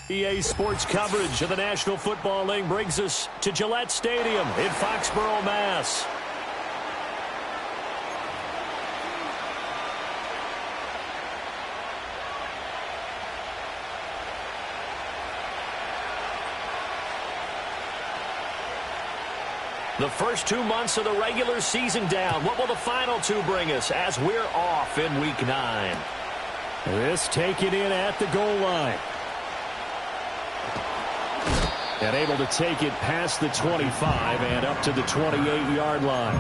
EA Sports coverage of the National Football League brings us to Gillette Stadium in Foxborough, Mass. The first 2 months of the regular season down. What will the final two bring us as we're off in Week 9? This taken in at the goal line. And able to take it past the 25 and up to the 28-yard line.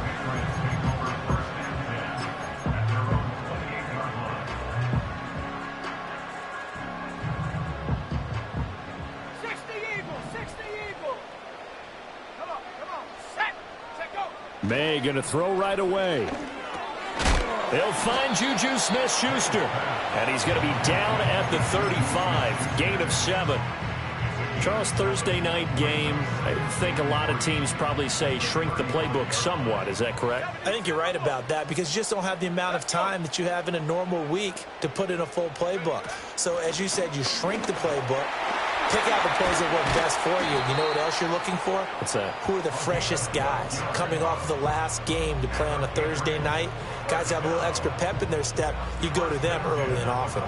May going to throw right away. They'll find Juju Smith-Schuster. And he's going to be down at the 35. Gain of 7. Charles, Thursday night game, I think a lot of teams probably say shrink the playbook somewhat. Is that correct? I think you're right about that because you just don't have the amount of time that you have in a normal week to put in a full playbook. So, as you said, you shrink the playbook, pick out the plays that work best for you. You know what else you're looking for? What's that? Who are the freshest guys coming off the last game to play on a Thursday night? Guys have a little extra pep in their step. You go to them early and often.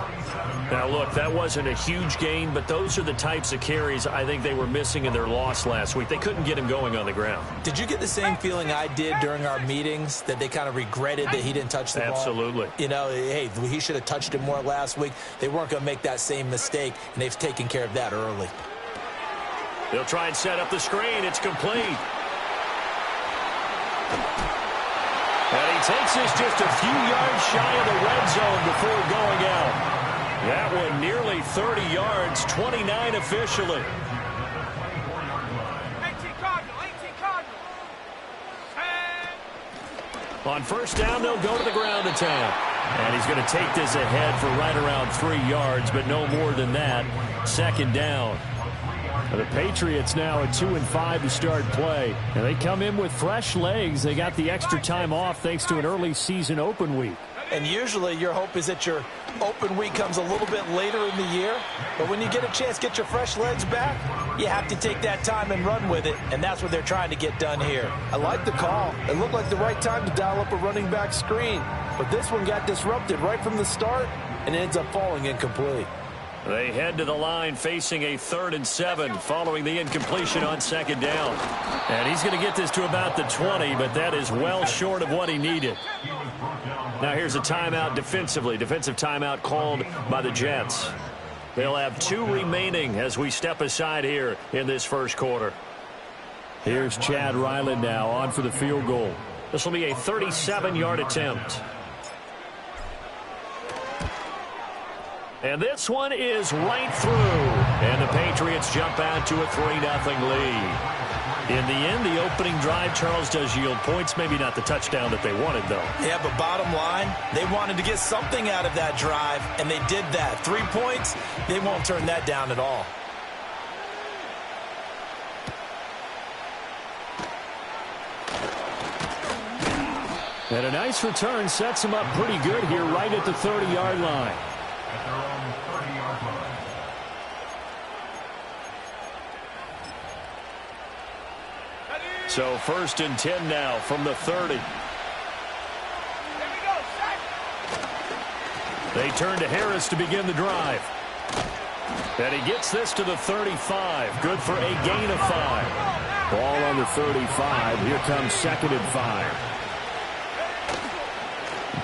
Now, look, that wasn't a huge gain, but those are the types of carries I think they were missing in their loss last week. They couldn't get him going on the ground. Did you get the same feeling I did during our meetings, that they kind of regretted that he didn't touch the ball? Absolutely. You know, hey, he should have touched it more last week. They weren't going to make that same mistake, and they've taken care of that early. They'll try and set up the screen. It's complete. And he takes this just a few yards shy of the red zone before going out. That one nearly 30 yards, 29 officially. 18 Cardinal, 18 Cardinal. On first down, they'll go to the ground attack. And he's going to take this ahead for right around 3 yards, but no more than that. Second down. The Patriots now at 2-5 to start play. And they come in with fresh legs. They got the extra time off thanks to an early season open week. And usually your hope is that your open week comes a little bit later in the year. But when you get a chance to get your fresh legs back, you have to take that time and run with it. And that's what they're trying to get done here. I like the call. It looked like the right time to dial up a running back screen. But this one got disrupted right from the start and ends up falling incomplete. They head to the line facing a 3rd and 7 following the incompletion on second down. And he's going to get this to about the 20, but that is well short of what he needed. Now here's a timeout defensively. Defensive timeout called by the Jets. They'll have 2 remaining as we step aside here in this first quarter. Here's Chad Ryland now on for the field goal. This will be a 37-yard attempt. And this one is right through. And the Patriots jump out to a 3-0 lead. In the end, the opening drive, Charles, does yield points. Maybe not the touchdown that they wanted, though. Yeah, but bottom line, they wanted to get something out of that drive, and they did that. 3 points, they won't turn that down at all. And a nice return sets him up pretty good here right at the 30-yard line. So 1st and 10 now from the 30. They turn to Harris to begin the drive. And he gets this to the 35. Good for a gain of 5. Ball on the 35. Here comes 2nd and 5.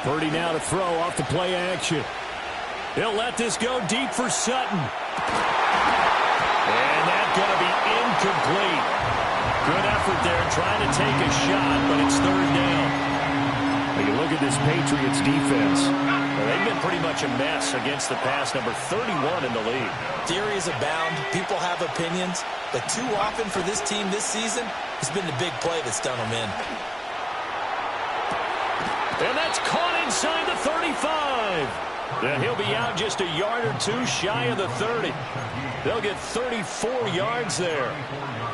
Purdy now to throw off the play action. He'll let this go deep for Sutton. And that's going to be incomplete. Good effort there trying to take a shot, but it's 3rd down. When you look at this Patriots defense, well, they've been pretty much a mess against the pass, number 31 in the league. Theories abound. People have opinions. But too often for this team this season, it's been the big play that's done them in. And that's caught inside the 35. And he'll be out just a yard or 2 shy of the 30. They'll get 34 yards there.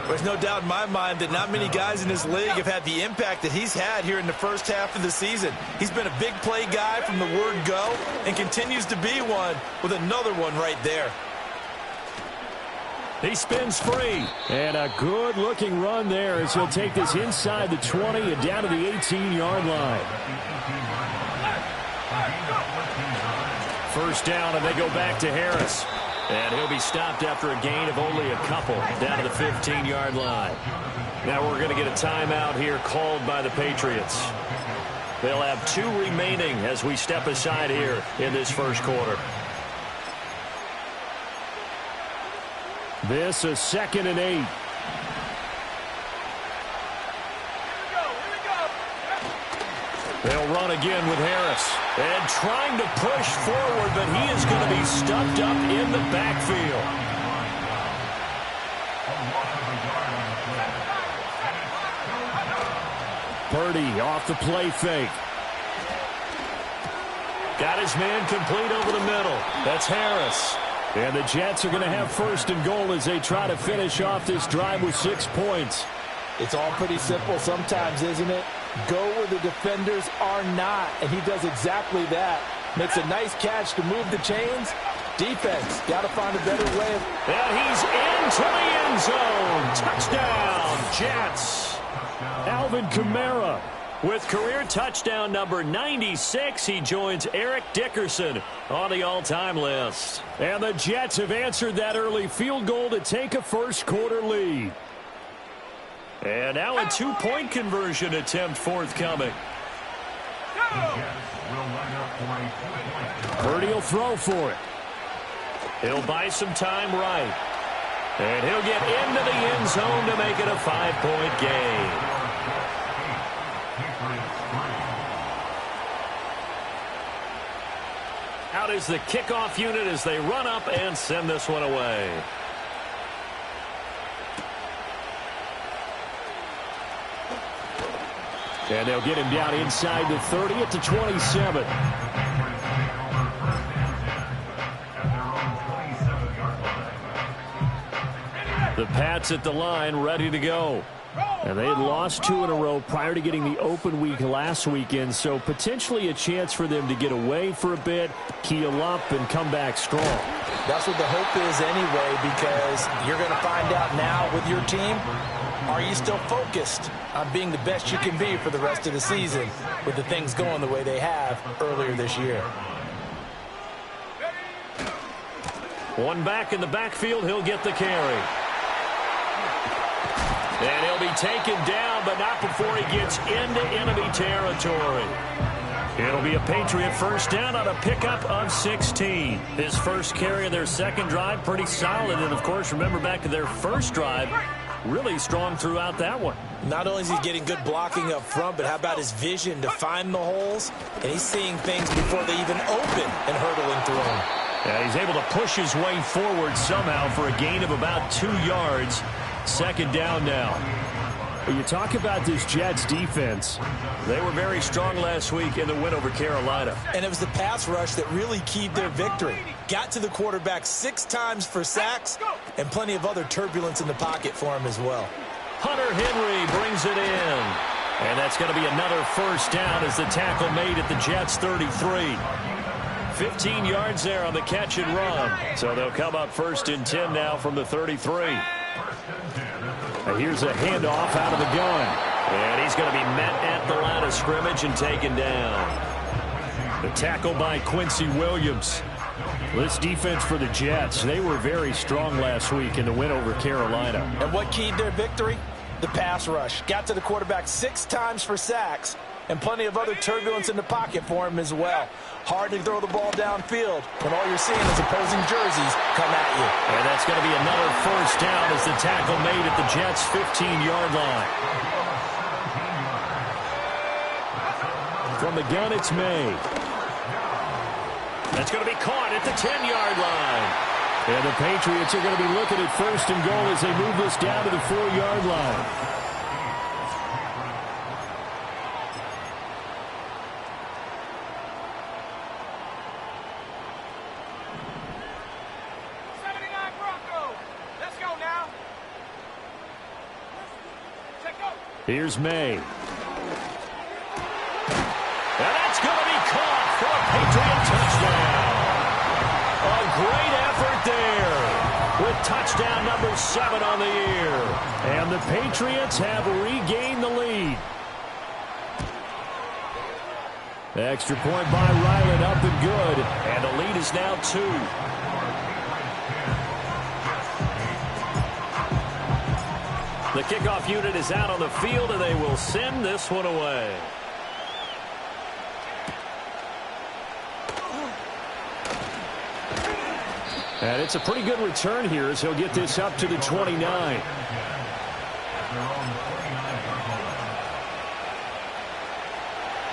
There's no doubt in my mind that not many guys in this league have had the impact that he's had here in the first half of the season. He's been a big play guy from the word go and continues to be one with another one right there. He spins free. And a good-looking run there as he'll take this inside the 20 and down to the 18-yard line. First down, and they go back to Harris. And he'll be stopped after a gain of only a couple down to the 15-yard line. Now we're going to get a timeout here called by the Patriots. They'll have 2 remaining as we step aside here in this first quarter. This is 2nd and 8. They'll run again with Harris. And trying to push forward, but he is going to be stuffed up in the backfield. Purdy off the play fake. Got his man complete over the middle. That's Harris. And the Jets are going to have 1st and goal as they try to finish off this drive with 6 points. It's all pretty simple sometimes, isn't it? Go where the defenders are not, and he does exactly that. Makes a nice catch to move the chains. Defense, got to find a better way. And he's into the end zone. Touchdown, Jets. Alvin Kamara With career touchdown number 96, he joins Eric Dickerson on the all-time list. And the Jets have answered that early field goal to take a first-quarter lead. And now a two-point conversion attempt forthcoming. Purdy will throw for it. He'll buy some time right. And he'll get into the end zone to make it a 5-point game. Out is the kickoff unit as they run up and send this one away. And they'll get him down inside the 30 at the 27. The Pats at the line, ready to go. And they had lost 2 in a row prior to getting the open week last weekend, so potentially a chance for them to get away for a bit, keel up, and come back strong. That's what the hope is anyway, because you're going to find out now with your team, are you still focused on being the best you can be for the rest of the season with the things going the way they have earlier this year? One back in the backfield, he'll get the carry. And he'll be taken down, but not before he gets into enemy territory. It'll be a Patriot first down on a pickup of 16. His first carry of their second drive, pretty solid. And, of course, remember back to their first drive, really strong throughout that one. Not only is he getting good blocking up front, but how about his vision to find the holes? And he's seeing things before they even open and hurdling through them. Yeah, he's able to push his way forward somehow for a gain of about 2 yards. Second down now. When you talk about this Jets defense, they were very strong last week in the win over Carolina. And it was the pass rush that really keyed their victory. Got to the quarterback 6 times for sacks and plenty of other turbulence in the pocket for him as well. Hunter Henry brings it in. And that's going to be another first down as the tackle made at the Jets' 33. 15 yards there on the catch and run. So they'll come up first and 10 now from the 33. And here's a handoff out of the gun. And he's going to be met at the line of scrimmage and taken down. The tackle by Quincy Williams. This defense for the Jets, they were very strong last week in the win over Carolina. And what keyed their victory? The pass rush. Got to the quarterback 6 times for sacks and plenty of other turbulence in the pocket for him as well. Hard to throw the ball downfield when all you're seeing is opposing jerseys come at you. And that's going to be another first down as the tackle made at the Jets' 15-yard line. From the gun, it's May. That's going to be caught at the 10-yard line. And the Patriots are going to be looking at first and goal as they move this down to the 4-yard line. Here's May. And that's going to be caught for a Patriot touchdown. A great effort there with touchdown number 7 on the year. And the Patriots have regained the lead. The extra point by Ryland up and good. And the lead is now 2. The kickoff unit is out on the field, and they will send this one away. And it's a pretty good return here as he'll get this up to the 29.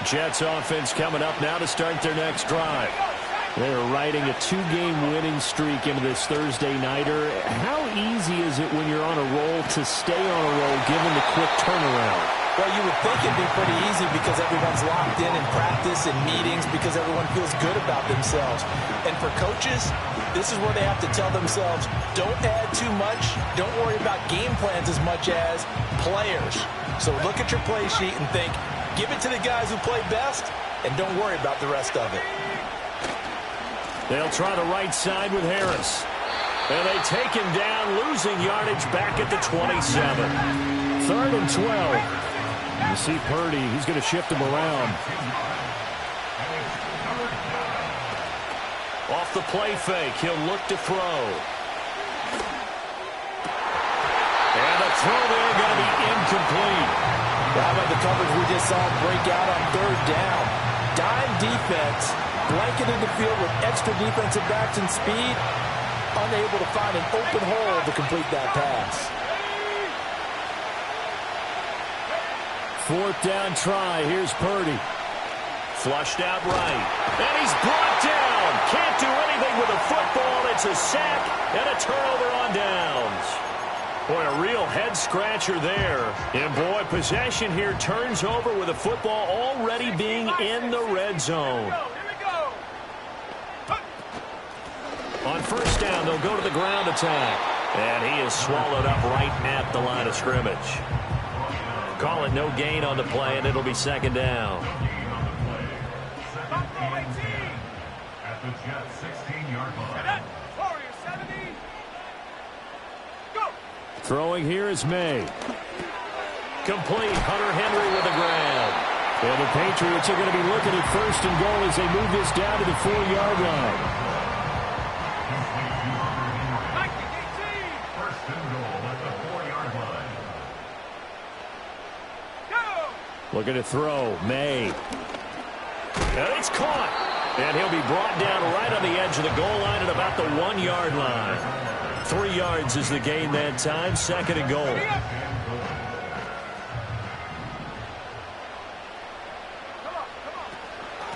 Jets offense coming up now to start their next drive. They're riding a 2-game winning streak into this Thursday nighter. How easy is it when you're on a roll to stay on a roll given the quick turnaround? Well, you would think it'd be pretty easy because everyone's locked in practice and meetings because everyone feels good about themselves. And for coaches, this is where they have to tell themselves, don't add too much, don't worry about game plans as much as players. So look at your play sheet and think, give it to the guys who play best and don't worry about the rest of it. They'll try the right side with Harris. And they take him down, losing yardage back at the 27. 3rd and 12. You see Purdy, he's going to shift him around. Off the play fake, he'll look to throw. And the throw there going to be incomplete. How about the coverage we just saw break out on third down? Dime defense, blanketed the field with extra defensive backs and speed, unable to find an open hole to complete that pass. Fourth down try. Here's Purdy. Flushed out right. And he's brought down. Can't do anything with the football. It's a sack and a turnover on downs. Boy, a real head-scratcher there. And, boy, possession here turns over with the football already being in the red zone. On first down, they'll go to the ground attack. And he is swallowed up right at the line of scrimmage. Call it no gain on the play, and it'll be second down. At the Jets' 16-yard line. Throwing here is May. Complete. Hunter Henry with the grab. And the Patriots are going to be looking at first and goal as they move this down to the 4-yard line. First and goal at the 4-yard line. Looking to throw. May. And it's caught. And he'll be brought down right on the edge of the goal line at about the 1-yard line. 3 yards is the gain that time. Second and goal.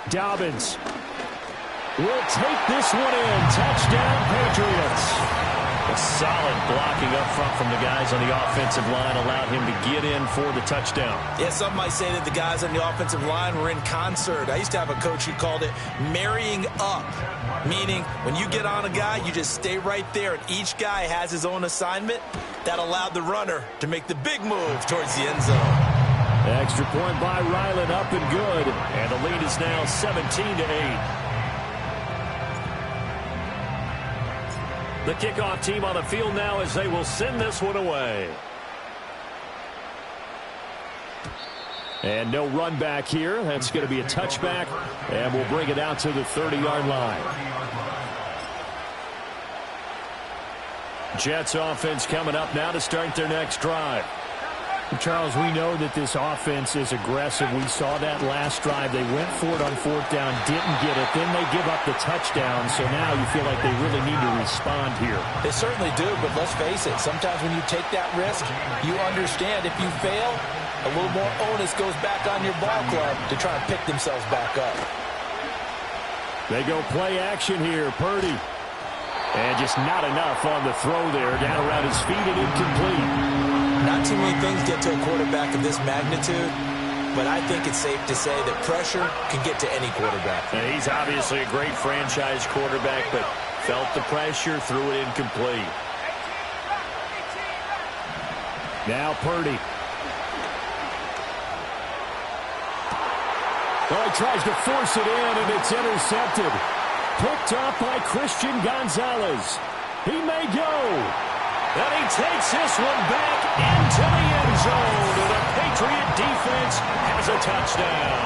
Dobbins will take this one in. Touchdown, Patriots. A solid blocking up front from the guys on the offensive line allowed him to get in for the touchdown. Yeah, some might say that the guys on the offensive line were in concert. I used to have a coach who called it marrying up, meaning when you get on a guy, you just stay right there, and each guy has his own assignment. That allowed the runner to make the big move towards the end zone. Extra point by Ryland, up and good. And the lead is now 17-8. The kickoff team on the field now as they will send this one away. And no run back here. That's going to be a touchback, and we'll bring it out to the 30-yard line. Jets offense coming up now to start their next drive. Charles, we know that this offense is aggressive. We saw that last drive. They went for it on fourth down, didn't get it. Then they give up the touchdown. So now you feel like they really need to respond here. They certainly do, but let's face it. Sometimes when you take that risk, you understand if you fail, a little more onus goes back on your ball club to try and pick themselves back up. They go play action here. Purdy. And just not enough on the throw there. Down around his feet and incomplete. Not too many things get to a quarterback of this magnitude, but I think it's safe to say that pressure can get to any quarterback. And he's obviously a great franchise quarterback, but felt the pressure, threw it incomplete. Now Purdy. Well, he tries to force it in, and it's intercepted. Picked up by Christian Gonzalez. He may go. And he takes this one back into the end zone. And the Patriot defense has a touchdown.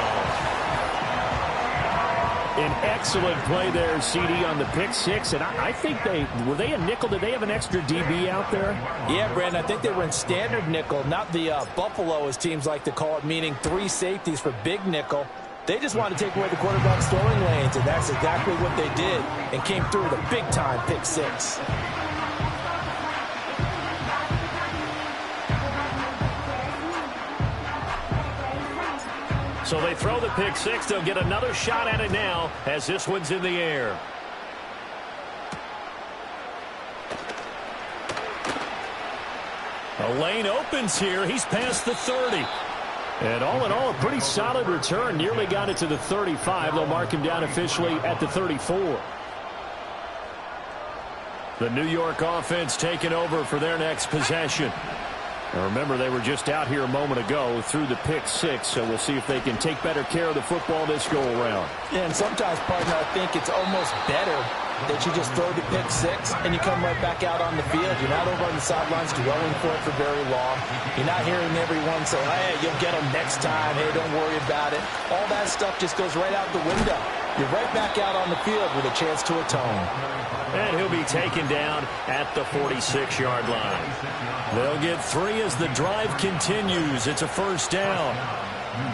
An excellent play there, CD, on the pick six. And I think were they a nickel? Did they have an extra DB out there? Yeah, Brandon, I think they were in standard nickel, not the Buffalo, as teams like to call it, meaning 3 safeties for big nickel. They just wanted to take away the quarterback's throwing lanes, and that's exactly what they did, and came through with a big-time pick six. So they throw the pick six. They'll get another shot at it now as this one's in the air. A lane opens here. He's past the 30. And all in all, a pretty solid return. Nearly got it to the 35. They'll mark him down officially at the 34. The New York offense taking over for their next possession. Now remember, they were just out here a moment ago through the pick six, so we'll see if they can take better care of the football this go-around. And sometimes, partner, I think it's almost better that you just throw the pick six and you come right back out on the field. You're not over on the sidelines dwelling for it for very long. You're not hearing everyone say, hey, you'll get them next time. Hey, don't worry about it. All that stuff just goes right out the window. You're right back out on the field with a chance to atone. And he'll be taken down at the 46-yard line. They'll get 3 as the drive continues. It's a first down.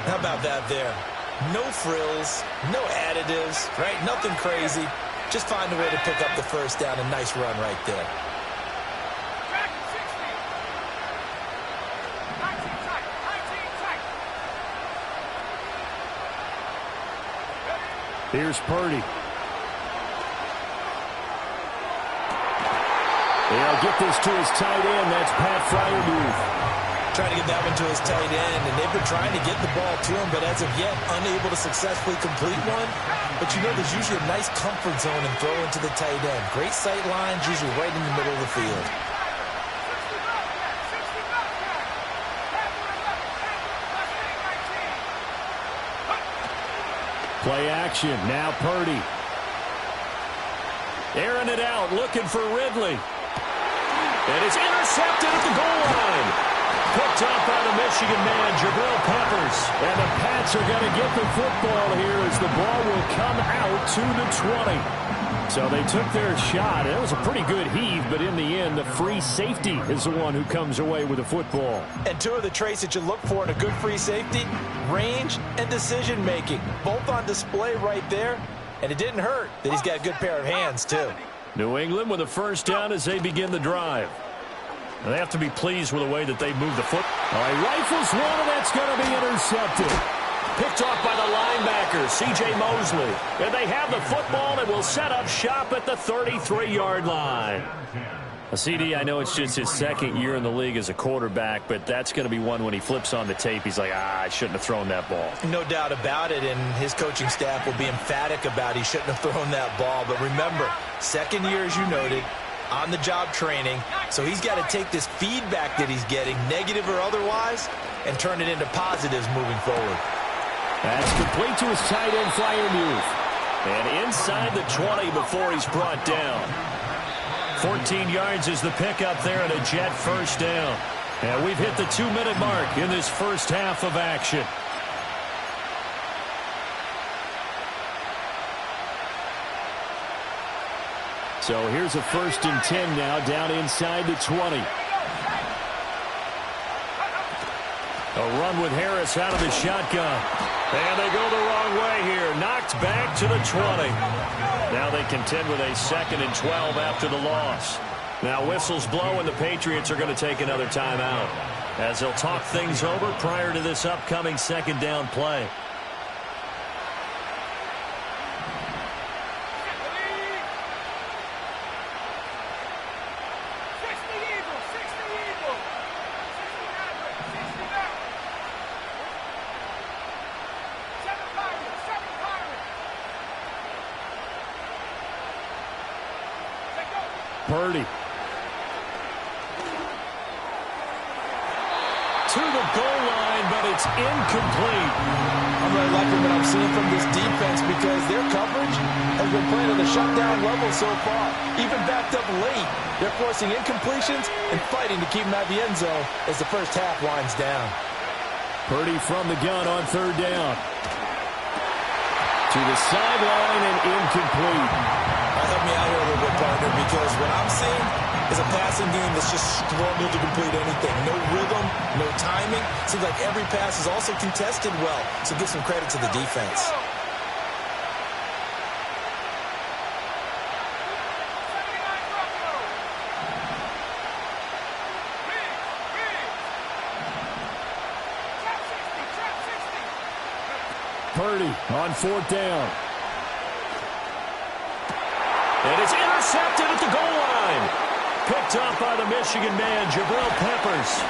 How about that there? No frills, no additives, right? Nothing crazy. Just find a way to pick up the first down. A nice run right there. Here's Purdy. They'll get this to his tight end. That's Pat Freiermuth. Trying to get that one to his tight end, and they've been trying to get the ball to him, but as of yet, unable to successfully complete one. But you know, there's usually a nice comfort zone in throwing to the tight end. Great sight lines, usually right in the middle of the field. Play action. Now Purdy. Airing it out, looking for Ridley. And it's intercepted at the goal line. Picked up by the Michigan man, Jabril Peppers. And the Pats are going to get the football here as the ball will come out to the 20. So they took their shot. It was a pretty good heave, but in the end, the free safety is the one who comes away with the football. And 2 of the traits that you look for in a good free safety, range and decision-making. Both on display right there. And it didn't hurt that he's got a good pair of hands, too. New England with a first down as they begin the drive. And they have to be pleased with the way that they move the foot. All right, rifles one, and that's going to be intercepted. Picked off by the linebacker, C.J. Mosley. And they have the football and will set up shop at the 33-yard line. CD, I know it's just his second year in the league as a quarterback, but that's going to be one when he flips on the tape. He's like, I shouldn't have thrown that ball. No doubt about it, and his coaching staff will be emphatic about he shouldn't have thrown that ball. But remember, second year, as you noted, on-the-job training, so he's got to take this feedback that he's getting, negative or otherwise, and turn it into positives moving forward. That's complete to his tight end, Freiermuth. And inside the 20 before he's brought down. 14 yards is the pickup there and a Jet first down. And we've hit the 2-minute mark in this first half of action. So here's a 1st and 10 now down inside the 20. A run with Harris out of the shotgun. And they go the wrong way here. Knocked back to the 20. Now they contend with a 2nd and 12 after the loss. Now whistles blow and the Patriots are going to take another timeout as they'll talk things over prior to this upcoming 2nd down play. Purdy. To the goal line, but it's incomplete. I'm really liking what I'm seeing from this defense because their coverage has been playing at a shutdown level so far. Even backed up late, they're forcing incompletions and fighting to keep them out of the end zone as the first half winds down. Purdy from the gun on 3rd down. To the sideline and incomplete. Help me out here a little bit, partner, because what I'm seeing is a passing game that's just struggled to complete anything. No rhythm, no timing. Seems like every pass is also contested well, so give some credit to the defense. Purdy on 4th down. And it's intercepted at the goal line. Picked up by the Michigan man, Jabril Peppers.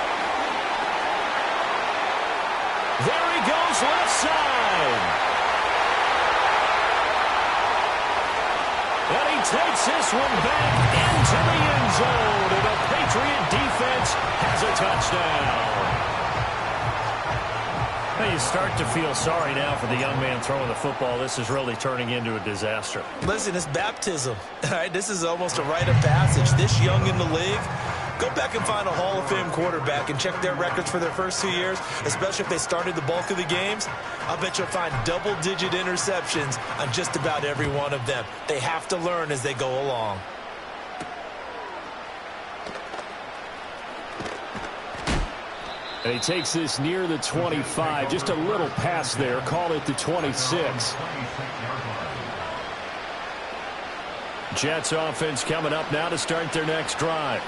There he goes, left side. And he takes this one back into the end zone. And the Patriot defense has a touchdown. Well, you start to feel sorry now for the young man throwing the football. This is really turning into a disaster. Listen, it's baptism. All right, this is almost a rite of passage. This young in the league, go back and find a Hall of Fame quarterback and check their records for their first 2 years, especially if they started the bulk of the games. I'll bet you'll find double-digit interceptions on just about every one of them. They have to learn as they go along. And he takes this near the 25. Just a little pass there. Call it the 26. Jets offense coming up now to start their next drive.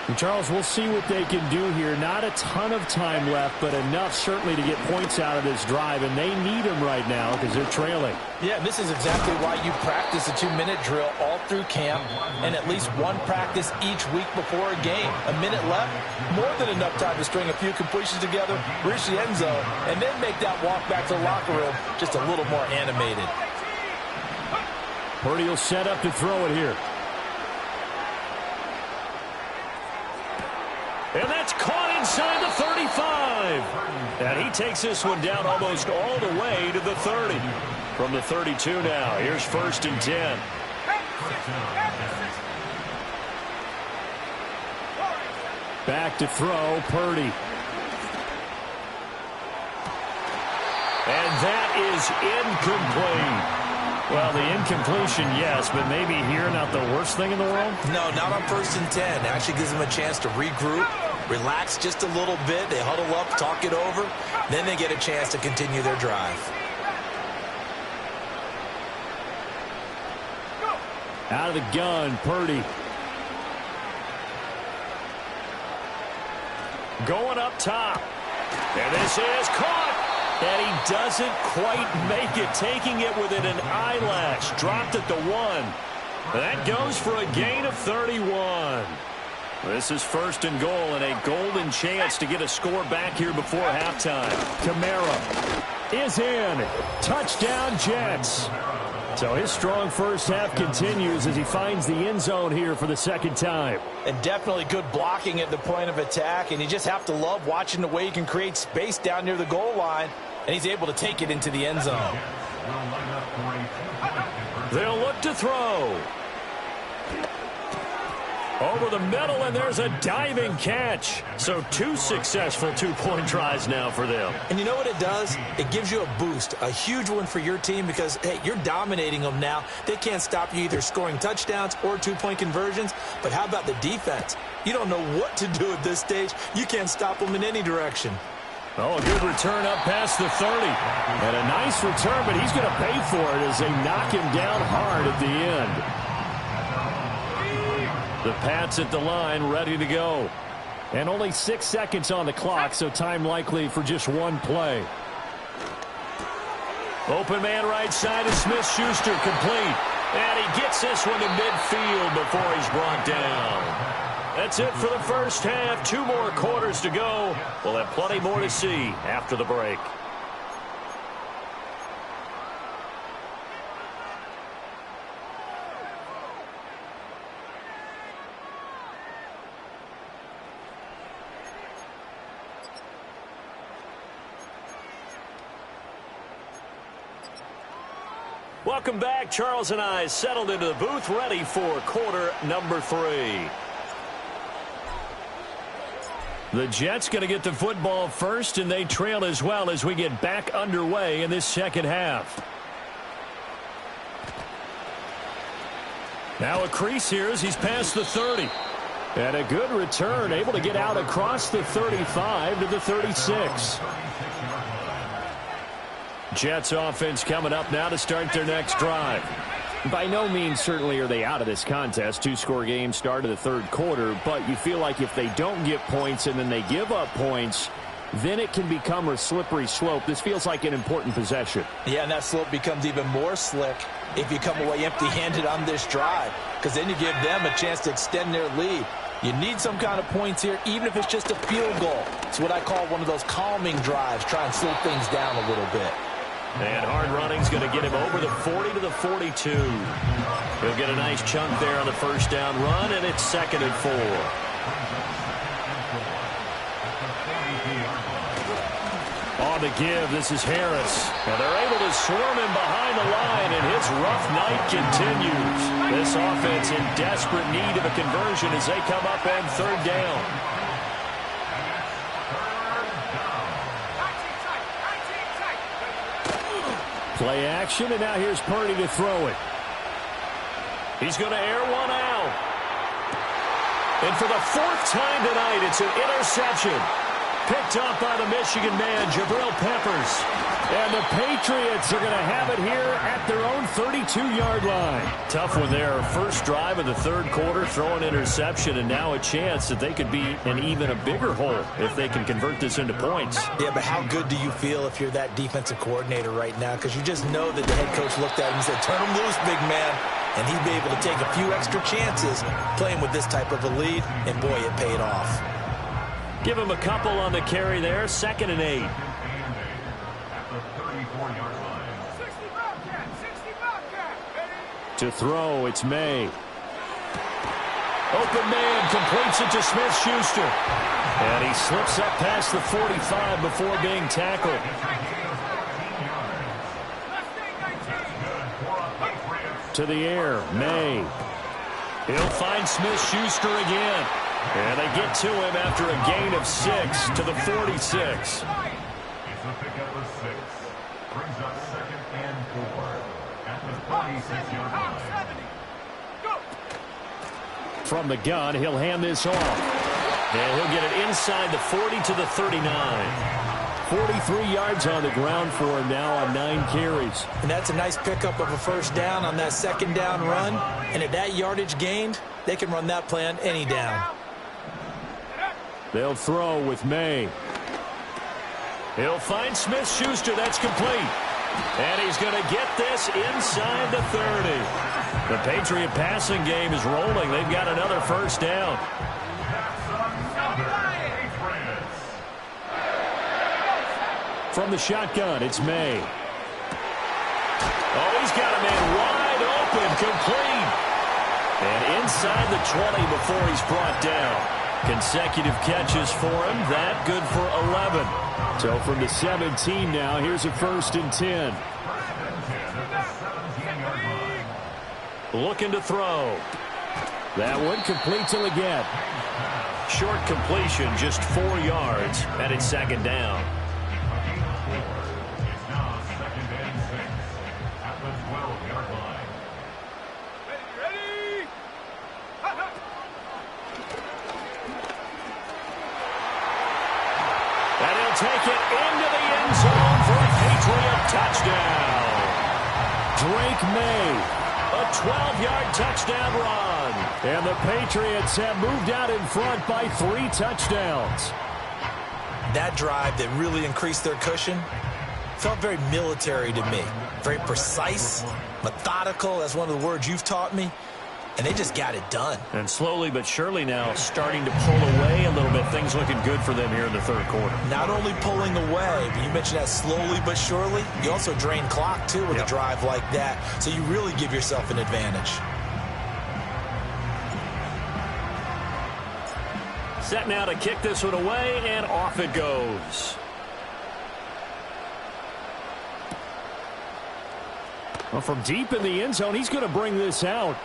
And Charles, we'll see what they can do here. Not a ton of time left, but enough certainly to get points out of this drive, and they need them right now because they're trailing. Yeah, and this is exactly why you practice a 2-minute drill all through camp and at least one practice each week before a game. A minute left, more than enough time to string a few completions together, reach the end zone, and then make that walk back to the locker room just a little more animated. Purdy will set up to throw it here. And that's caught inside the 35. And he takes this one down almost all the way to the 30. From the 32 now, here's 1st and 10. Back to throw, Purdy. And that is incomplete. Well, the incompletion, yes, but maybe here not the worst thing in the world? No, not on 1st and 10. It actually gives them a chance to regroup, relax just a little bit. They huddle up, talk it over. Then they get a chance to continue their drive. Out of the gun, Purdy. Going up top. And this is caught. And he doesn't quite make it, taking it within an eyelash. Dropped at the 1. That goes for a gain of 31. This is 1st and goal and a golden chance to get a score back here before halftime. Kamara is in. Touchdown, Jets. So his strong first half continues as he finds the end zone here for the second time. And definitely good blocking at the point of attack, and you just have to love watching the way he can create space down near the goal line, and he's able to take it into the end zone. They'll look to throw. Over the middle, and there's a diving catch. So 2 successful 2-point tries now for them. And you know what it does? It gives you a boost, a huge one for your team because, hey, you're dominating them now. They can't stop you either scoring touchdowns or 2-point conversions. But how about the defense? You don't know what to do at this stage. You can't stop them in any direction. Oh, a good return up past the 30. And a nice return, but he's going to pay for it as they knock him down hard at the end. The Pats at the line, ready to go. And only 6 seconds on the clock, so time likely for just one play. Open man right side is Smith-Schuster, complete. And he gets this one to midfield before he's brought down. That's it for the first half. 2 more quarters to go. We'll have plenty more to see after the break. Welcome back. Charles and I settled into the booth, ready for quarter number 3. The Jets going to get the football first, and they trail as well as we get back underway in this second half. Now a crease here as he's past the 30. And a good return, able to get out across the 35 to the 36. Jets offense coming up now to start their next drive. By no means certainly are they out of this contest. 2-score game start of the third quarter, but you feel like if they don't get points and then they give up points, then it can become a slippery slope. This feels like an important possession. Yeah, and that slope becomes even more slick if you come away empty-handed on this drive, because then you give them a chance to extend their lead. You need some kind of points here, even if it's just a field goal. It's what I call one of those calming drives, try and slow things down a little bit. And hard running's going to get him over the 40 to the 42. He'll get a nice chunk there on the first down run, and it's 2nd and 4. On the give, this is Harris. And they're able to swarm him behind the line, and his rough night continues. This offense in desperate need of a conversion as they come up on third down. Play action, and now here's Purdy to throw it. He's going to air one out. And for the fourth time tonight, it's an interception. Picked up by the Michigan man, Jabril Peppers. And the Patriots are going to have it here at their own 32-yard line. Tough one there. First drive of the third quarter, throw an interception, and now a chance that they could be in even a bigger hole if they can convert this into points. Yeah, but how good do you feel if you're that defensive coordinator right now? Because you just know that the head coach looked at him and said, turn him loose, big man. And he'd be able to take a few extra chances playing with this type of a lead, and boy, it paid off. Give him a couple on the carry there. 2nd and 8. To throw, it's May. Open man completes it to Smith-Schuster. And he slips up past the 45 before being tackled. To the air, May. He'll find Smith-Schuster again. And they get to him after a gain of 6 to the 46. It's a pickup of 6. Brings up 2nd and 4 at the 46-yard line. From the gun, he'll hand this off. And he'll get it inside the 40 to the 39. 43 yards on the ground for him now on 9 carries. And that's a nice pickup of a first down on that 2nd down run. And at that yardage gained, they can run that play on any down. They'll throw with May. He'll find Smith-Schuster. That's complete. And he's going to get this inside the 30. The Patriot passing game is rolling. They've got another first down. From the shotgun, it's May. Oh, he's got a man wide open, complete. And inside the 20 before he's brought down. Consecutive catches for him. That good for 11. So from the 17 now, here's a 1st and 10. Looking to throw. That one complete till again. Short completion, just 4 yards, and it's 2nd down. It's now 2nd and 6 at the 12-yard line. Ready? And he'll take it into the end zone for a Patriot touchdown. Drake May. A 12-yard touchdown run. And the Patriots have moved out in front by 3 touchdowns. That drive that really increased their cushion felt very military to me. Very precise, methodical. That's one of the words you've taught me. And they just got it done. And slowly but surely now starting to pull away a little bit. Things looking good for them here in the third quarter. Not only pulling away, but you mentioned that slowly but surely. You also drain clock, too, with a drive like that. So you really give yourself an advantage. Set now to kick this one away, and off it goes. Well, from deep in the end zone, he's going to bring this out.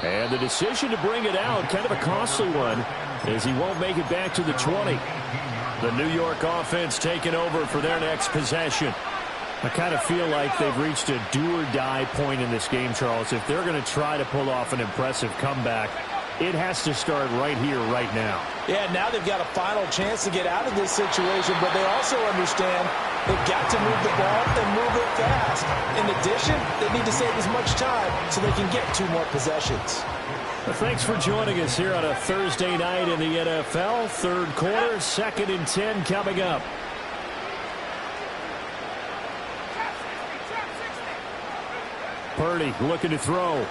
And the decision to bring it out, kind of a costly one, as he won't make it back to the 20. The New York offense taking over for their next possession. I kind of feel like they've reached a do-or-die point in this game, Charles. If they're going to try to pull off an impressive comeback, it has to start right here, right now. Yeah, now they've got a final chance to get out of this situation, but they also understand they've got to move the ball and move it fast. In addition, they need to save as much time so they can get 2 more possessions. Well, thanks for joining us here on a Thursday night in the NFL. Third quarter, 2nd and 10 coming up. Purdy looking to throw.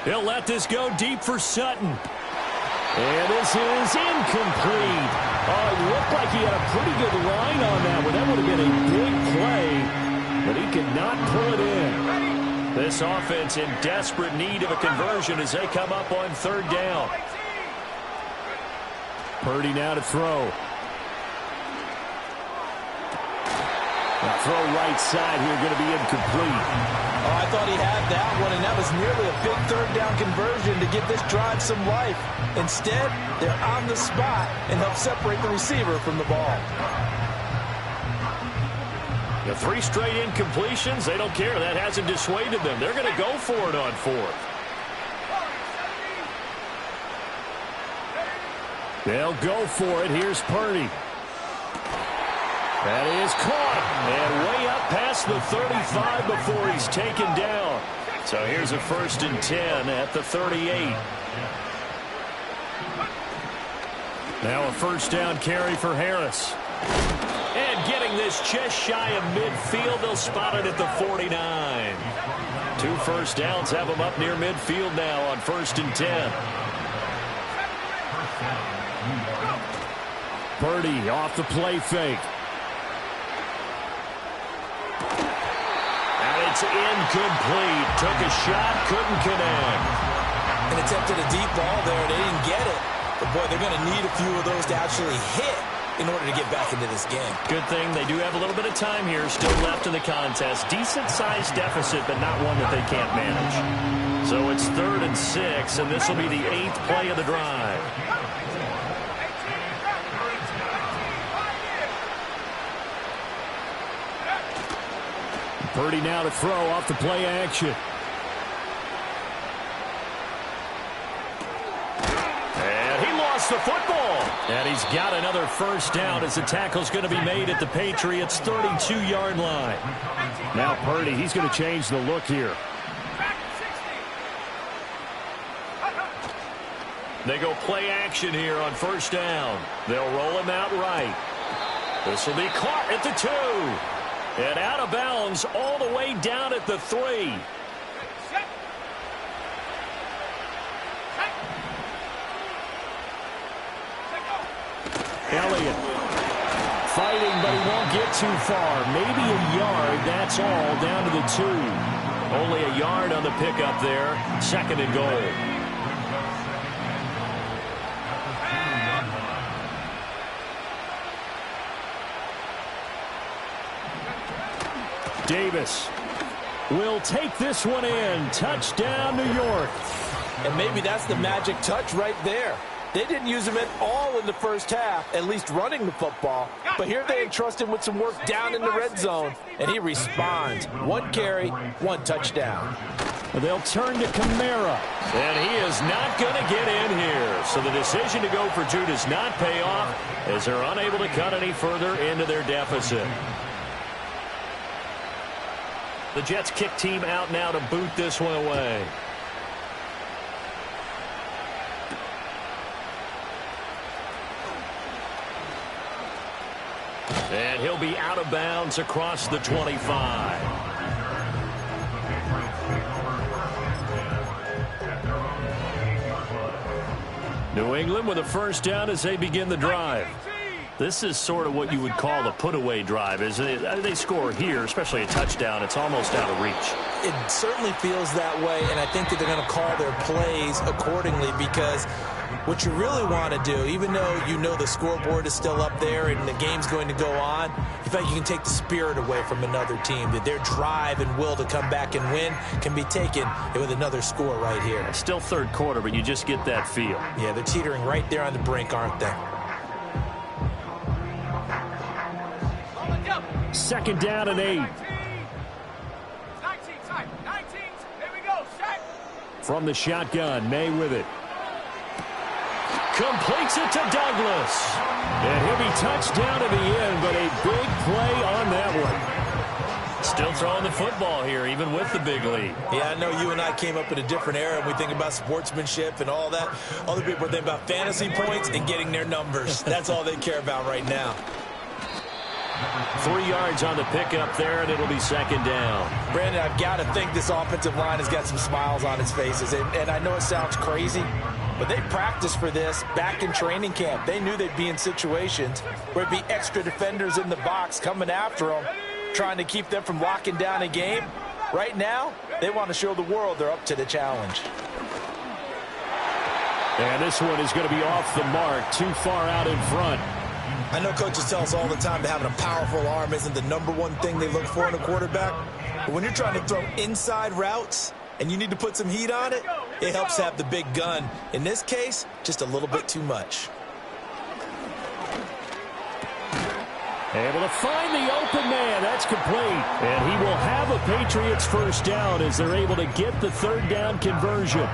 He'll let this go deep for Sutton. And this is incomplete. Oh, it looked like he had a pretty good line on that one. That would have been a big play, but he could not pull it in. This offense in desperate need of a conversion as they come up on third down. The throw right side here going to be incomplete. Oh, I thought he had that one, and that was nearly a big third down conversion to give this drive some life. Instead, they're on the spot and help separate the receiver from the ball. The 3 straight incompletions, they don't care. That hasn't dissuaded them. They're going to go for it on 4th. They'll go for it. Here's Purdy. That is caught. And way up past the 35 before he's taken down. So here's a 1st and 10 at the 38. Now a 1st down carry for Harris. And getting this just shy of midfield, they'll spot it at the 49. 2 first downs have them up near midfield now on 1st and 10. Purdy off the play fake. And it's incomplete. Took a shot, couldn't connect. And attempted a deep ball there. They didn't get it. But, boy, they're going to need a few of those to actually hit in order to get back into this game. Good thing they do have a little bit of time here still left in the contest. Decent-sized deficit, but not one that they can't manage. So it's 3rd and 6, and this will be the 8th play of the drive. Purdy now to throw off the play action. And he lost the football. And he's got another 1st down as the tackle's going to be made at the Patriots' 32-yard line. Now Purdy, he's going to change the look here. They go play action here on 1st down. They'll roll him out right. This will be caught at the 2. And out of bounds all the way down at the 3. Elliott fighting, but he won't get too far. Maybe a yard, that's all, down to the 2. Only a yard on the pickup there. 2nd and goal. Davis will take this one in. Touchdown, New York. And maybe that's the magic touch right there. They didn't use him at all in the first half, at least running the football. But here they entrust him with some work down in the red zone, and he responds. 1 carry, 1 touchdown. They'll turn to Kamara. And he is not going to get in here. So the decision to go for 2 does not pay off as they're unable to cut any further into their deficit. The Jets kick team out now to boot this one away. And he'll be out of bounds across the 25. New England with a 1st down as they begin the drive. This is sort of what you would call a put-away drive, isn't it? They score here, especially a touchdown. It's almost out of reach. It certainly feels that way, and I think that they're going to call their plays accordingly because what you really want to do, even though you know the scoreboard is still up there and the game's going to go on, you feel like you can take the spirit away from another team, that their drive and will to come back and win can be taken with another score right here. It's still 3rd quarter, but you just get that feel. Yeah, they're teetering right there on the brink, aren't they? 2nd down and 8. 19 time. 19. Here we go. Set. From the shotgun, May with it. Completes it to Douglas. And he'll be touched down to the end, but a big play on that one. Still throwing the football here, even with the big lead. Yeah, I know you and I came up in a different era, and we think about sportsmanship and all that. Other people are thinking about fantasy points and getting their numbers. That's all they care about right now. 3 yards on the pickup there, and it'll be 2nd down. Brandon, I've got to think this offensive line has got some smiles on its faces. And I know it sounds crazy, but they practiced for this back in training camp. They knew they'd be in situations where it'd be extra defenders in the box coming after them, trying to keep them from locking down a game. Right now, they want to show the world they're up to the challenge. And this one is going to be off the mark, too far out in front. I know coaches tell us all the time that having a powerful arm isn't the #1 thing they look for in a quarterback. But when you're trying to throw inside routes and you need to put some heat on it, it helps have the big gun. In this case, just a little bit too much. Able to find the open man. That's complete. And he will have a Patriots first down as they're able to get the third down conversion.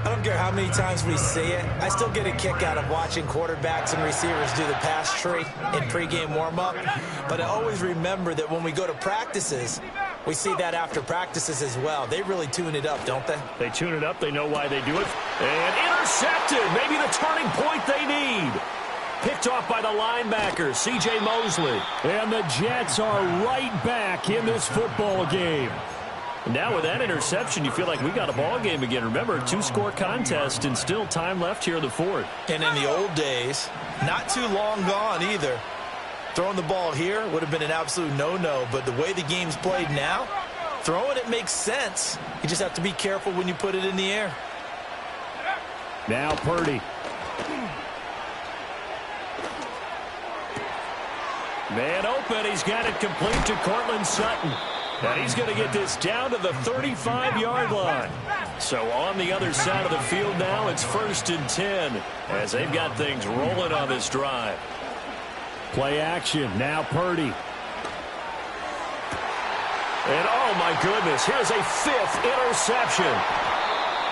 I don't care how many times we see it. I still get a kick out of watching quarterbacks and receivers do the pass tree in pregame warm-up. But I always remember that when we go to practices, we see that after practices as well. They really tune it up, don't they? They tune it up. They know why they do it. And intercepted. Maybe the turning point they need. Picked off by the linebacker, C.J. Mosley. And the Jets are right back in this football game. Now with that interception, you feel like we got a ball game again. Remember, 2-score contest and still time left here in the fourth. And in the old days, not too long gone either. Throwing the ball here would have been an absolute no-no, but the way the game's played now, throwing it makes sense. You just have to be careful when you put it in the air. Now Purdy. Man open, he's got it complete to Cortland Sutton. And he's going to get this down to the 35-yard line. So on the other side of the field now, it's 1st and 10 as they've got things rolling on this drive. Play action, now Purdy. And oh my goodness, here's a 5th interception.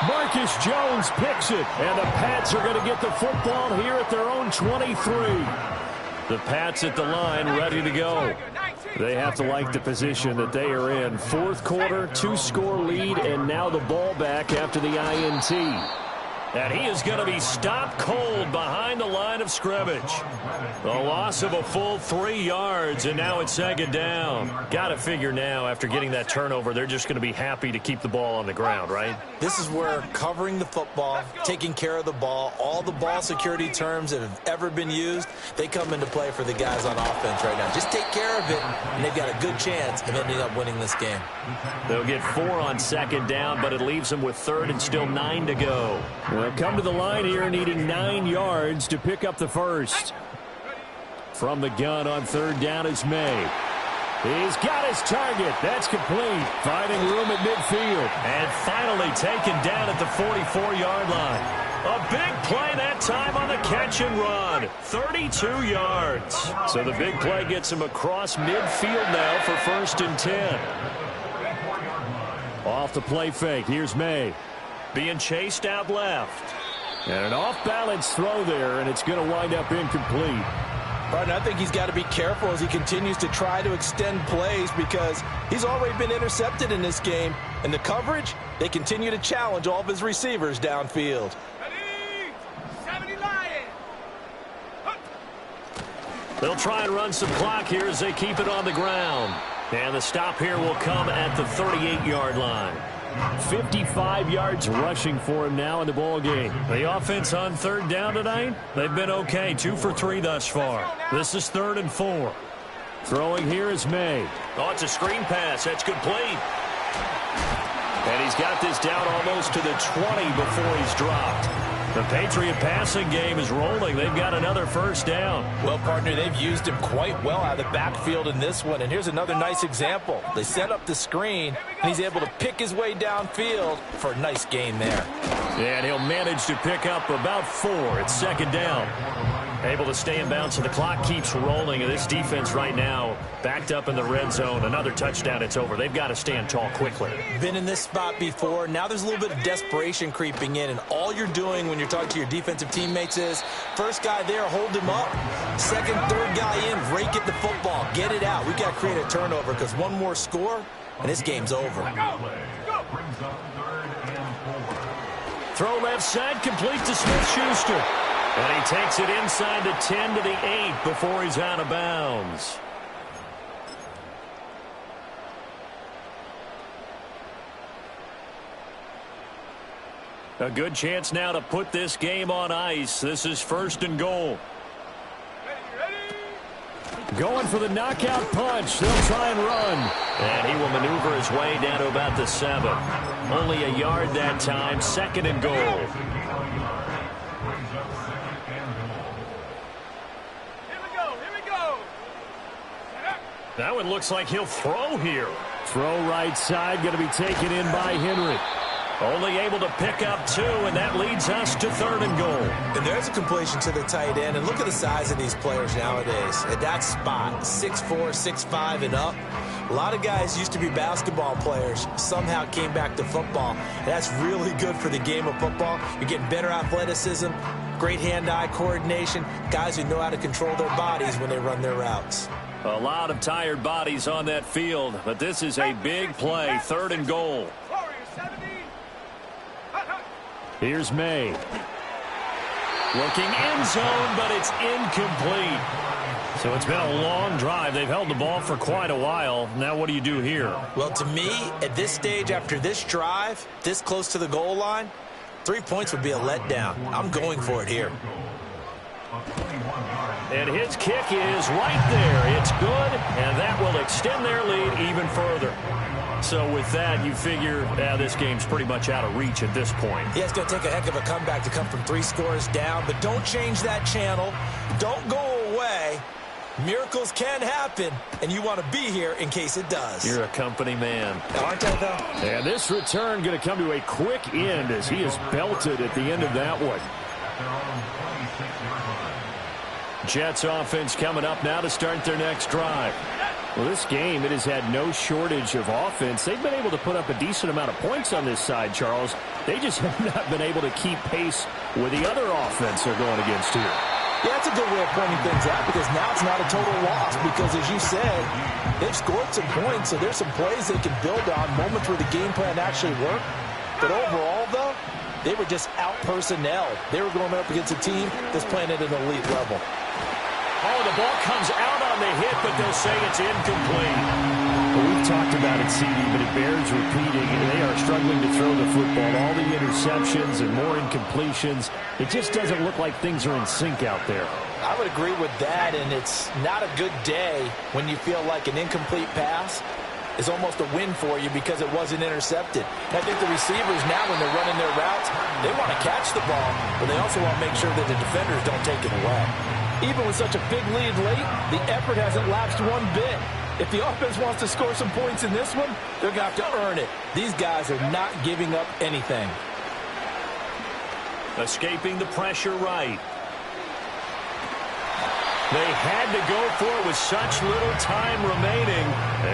Marcus Jones picks it, and the Pats are going to get the football here at their own 23. The Pats at the line, ready to go. They have to like the position that they are in. Fourth quarter, 2-score lead, and now the ball back after the INT. And he is going to be stopped cold behind the line of scrimmage. The loss of a full 3 yards, and now it's 2nd down. Got to figure now, after getting that turnover, they're just going to be happy to keep the ball on the ground, right? This is where covering the football, taking care of the ball, all the ball security terms that have ever been used, they come into play for the guys on offense right now. Just take care of it, and they've got a good chance of ending up winning this game. They'll get 4 on 2nd down, but it leaves them with 3rd and still 9 to go. They'll come to the line here needing 9 yards to pick up the first. From the gun on 3rd down is May. He's got his target. That's complete. Finding room at midfield. And finally taken down at the 44-yard line. A big play that time on the catch and run. 32 yards. So the big play gets him across midfield now for 1st and 10. Off the play fake. Here's May. Being chased out left. And an off-balance throw there, and it's going to wind up incomplete. Partner, I think he's got to be careful as he continues to try to extend plays because he's already been intercepted in this game. And the coverage, they continue to challenge all of his receivers downfield. Ready? 70 Lions. They'll try and run some clock here as they keep it on the ground. And the stop here will come at the 38-yard line. 55 yards rushing for him now in the ball game. The offense on 3rd down tonight, they've been okay. 2 for 3 thus far. This is 3rd and 4. Throwing here is May. Oh, it's a screen pass. That's complete. And he's got this down almost to the 20 before he's dropped. The Patriot passing game is rolling. They've got another first down. Well, partner, they've used him quite well out of the backfield in this one. And here's another nice example. They set up the screen, and he's able to pick his way downfield for a nice gain there. And he'll manage to pick up about 4. It's 2nd down. Able to stay in bounds, so the clock keeps rolling. And this defense right now backed up in the red zone. Another touchdown, it's over. They've got to stand tall quickly. Been in this spot before. Now there's a little bit of desperation creeping in, and all you're doing when you're talking to your defensive teammates is first guy there, hold him up. Second, third guy in, rake at the football. Get it out. We've got to create a turnover because one more score, and this game's over. Throw left side, complete to Smith-Schuster. And he takes it inside the 10 to the 8 before he's out of bounds. A good chance now to put this game on ice. This is 1st and goal. Going for the knockout punch. They'll try and run. And he will maneuver his way down to about the 7. Only a yard that time. 2nd and goal. Now it looks like he'll throw here. Throw right side, going to be taken in by Henry. Only able to pick up 2, and that leads us to 3rd and goal. And there's a completion to the tight end. And look at the size of these players nowadays. At that spot, 6'4", 6'5", and up. A lot of guys used to be basketball players, somehow came back to football. And that's really good for the game of football. You're getting better athleticism, great hand-eye coordination, guys who know how to control their bodies when they run their routes. A lot of tired bodies on that field, but this is a big play, 3rd and goal. Here's May. Looking end zone, but it's incomplete. So it's been a long drive. They've held the ball for quite a while. Now what do you do here? Well, to me, at this stage, after this drive, this close to the goal line, 3 points would be a letdown. I'm going for it here. And his kick is right there. It's good, and that will extend their lead even further. So with that, you figure this game's pretty much out of reach at this point. Yeah, it's going to take a heck of a comeback to come from 3 scores down, but don't change that channel. Don't go away. Miracles can happen, and you want to be here in case it does. You're a company man. Aren't I, though? And this return going to come to a quick end as he is belted at the end of that one. Jets offense coming up now to start their next drive. Well, this game, it has had no shortage of offense. They've been able to put up a decent amount of points on this side, Charles. They just have not been able to keep pace with the other offense they're going against here. Yeah, that's a good way of pointing things out because now it's not a total loss because, as you said, they've scored some points, so there's some plays they can build on, moments where the game plan actually worked. But overall, though, they were just out-personnel. They were going up against a team that's playing at an elite level. Oh, the ball comes out on the hit, but they'll say it's incomplete. Well, we've talked about it, CD, but it bears repeating. They are struggling to throw the football. All the interceptions and more incompletions. It just doesn't look like things are in sync out there. I would agree with that, and it's not a good day when you feel like an incomplete pass is almost a win for you because it wasn't intercepted. And I think the receivers now, when they're running their routes, they want to catch the ball, but they also want to make sure that the defenders don't take it away. Even with such a big lead late, the effort hasn't lapsed one bit. If the offense wants to score some points in this one, they're going to have to earn it. These guys are not giving up anything. Escaping the pressure right. They had to go for it with such little time remaining,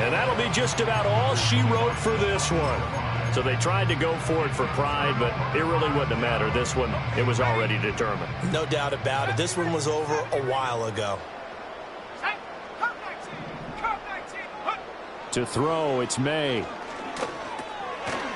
and that'll be just about all she wrote for this one. So they tried to go for it for pride, but it really wouldn't have mattered. This one, it was already determined. No doubt about it. This one was over a while ago. To throw, it's May.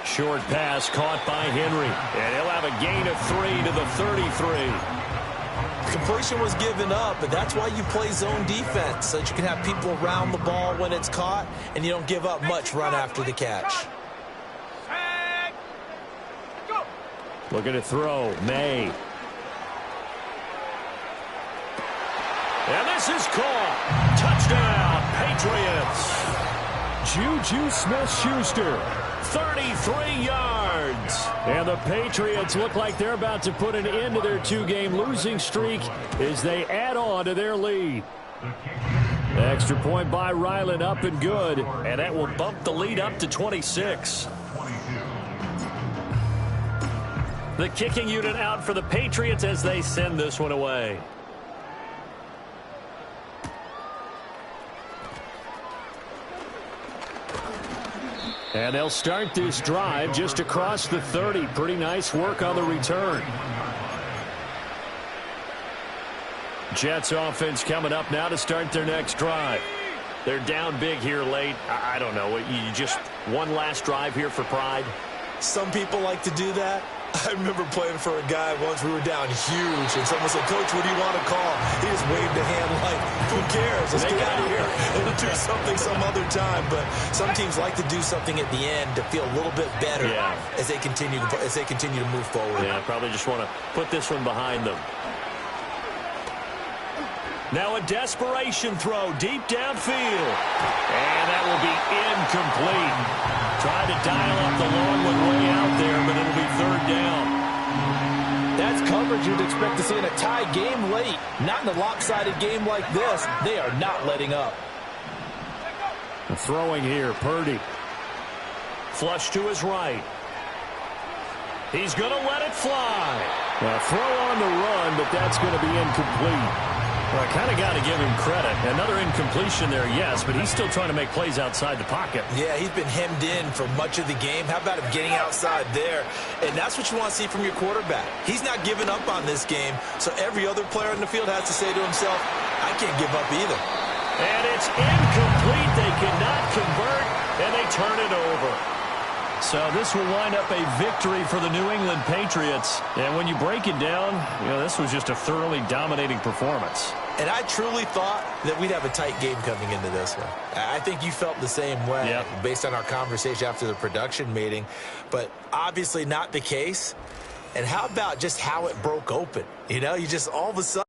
Short pass caught by Henry, and he'll have a gain of 3 to the 33. Completion was given up, but that's why you play zone defense, so that you can have people around the ball when it's caught, and you don't give up much run after the catch. Looking to throw, May. And this is caught. Touchdown, Patriots. Juju Smith-Schuster. 33 yards. And the Patriots look like they're about to put an end to their 2-game losing streak as they add on to their lead. Extra point by Ryland, up and good. And that will bump the lead up to 26. The kicking unit out for the Patriots as they send this one away. And they'll start this drive just across the 30. Pretty nice work on the return. Jets offense coming up now to start their next drive. They're down big here late. I don't know. You just one last drive here for pride. Some people like to do that. I remember playing for a guy once. We were down huge, and someone said, "Coach, what do you want to call?" He just waved a hand like, "Who cares? Let's get out of here and do something some other time." But some teams like to do something at the end to feel a little bit better as they continue to move forward. Yeah, probably just want to put this one behind them. Now a desperation throw deep downfield, and that will be incomplete. Trying to dial up the long one way out there, but it'll be 3rd down. That's coverage you'd expect to see in a tie game late. Not in a lopsided game like this. They are not letting up. Throwing here, Purdy. Flush to his right. He's going to let it fly. A throw on the run, but that's going to be incomplete. Well, I kind of got to give him credit. Another incompletion there, yes, but he's still trying to make plays outside the pocket. Yeah, he's been hemmed in for much of the game. How about him getting outside there? And that's what you want to see from your quarterback. He's not giving up on this game, so every other player in the field has to say to himself, I can't give up either. And it's incomplete. They cannot convert, and they turn it over. So this will wind up a victory for the New England Patriots. And when you break it down, this was just a thoroughly dominating performance. And I truly thought that we'd have a tight game coming into this one. I think you felt the same way based on our conversation after the production meeting. But obviously not the case. And how about just how it broke open? You just all of a sudden,